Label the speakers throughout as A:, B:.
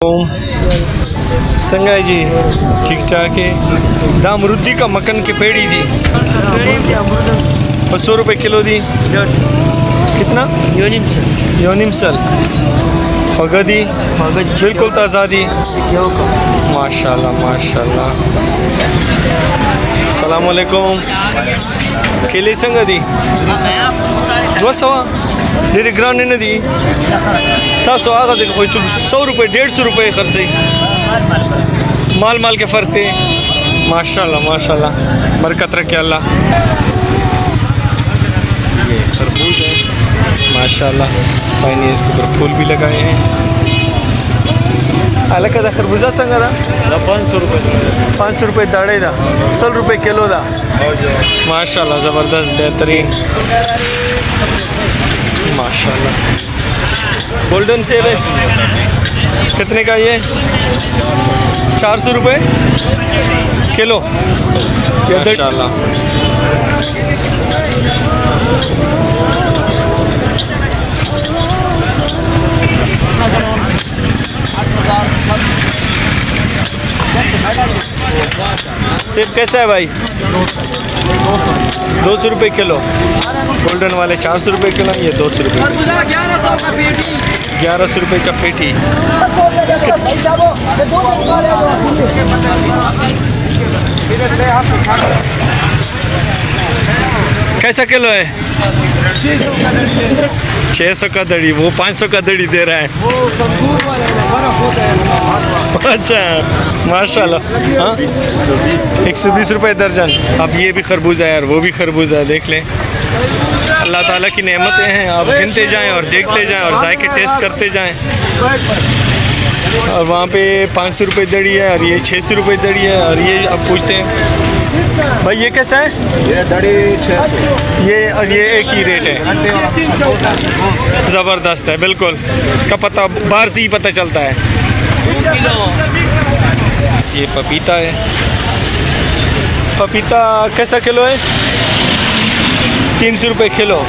A: चंगा है जी, ठीक ठाक है। दाम रुद्दी का मक्खन की पेड़ी दी 100 रुपये किलो दी। कितना? योनिमसल फगदी बिल्कुल ताज़ा दी। माशाल्लाह माशाल्लाह। अस्सलाम वालेकुम। केले संगा दी 200 डेरी ग्रांड ने दी 700 आगा देखो कोई 100 रुपये 150 रुपये खर्चे माल के फ़र्क थे। माशाल्लाह माशाल्लाह, बरकत रखे अल्लाह। ये खरबूज है माशाल्लाह, भाई ने इसके ऊपर फूल भी लगाए हैं। अलग का खरबूजा संगा था 500 रुपये दाड़े था 100 रुपये किलो था। माशाल्लाह ज़बरदस्त बेहतरीन माशाल्लाह। गोल्डन सेब है कितने का ये? 400 रुपये किलो माशाल्लाह। सेब कैसा है भाई? 200 रुपये किलो। गोल्डन वाले 400 रुपये किलो, ये 200 रुपये। 1100 रुपये का पेटी। कैसा किलो है? 600 का दड़ी, वो 500 का दड़ी दे रहा है। अच्छा माशाल्लाह। हाँ 120 रुपये दर्जन। अब ये भी खरबूजा है यार, वो भी खरबूजा है, देख लें। अल्लाह ताला की नेमतें हैं, आप गिनते जाएं और देखते जाएं और जायके टेस्ट करते जाएं। और वहाँ पे 500 रुपये दड़ी है और ये 600 रुपये दड़ी है। और ये अब पूछते हैं भाई ये कैसा है?
B: ये दड़ी 600।
A: ये और ये एक ही रेट है। ज़बरदस्त है बिल्कुल, इसका पता बाहर से ही पता चलता है। ये पपीता है। पपीता कैसा किलो है? 300 रुपये किलो।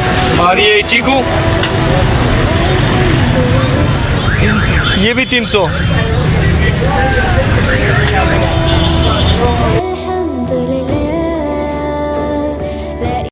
A: और ये चीकू ये भी 300।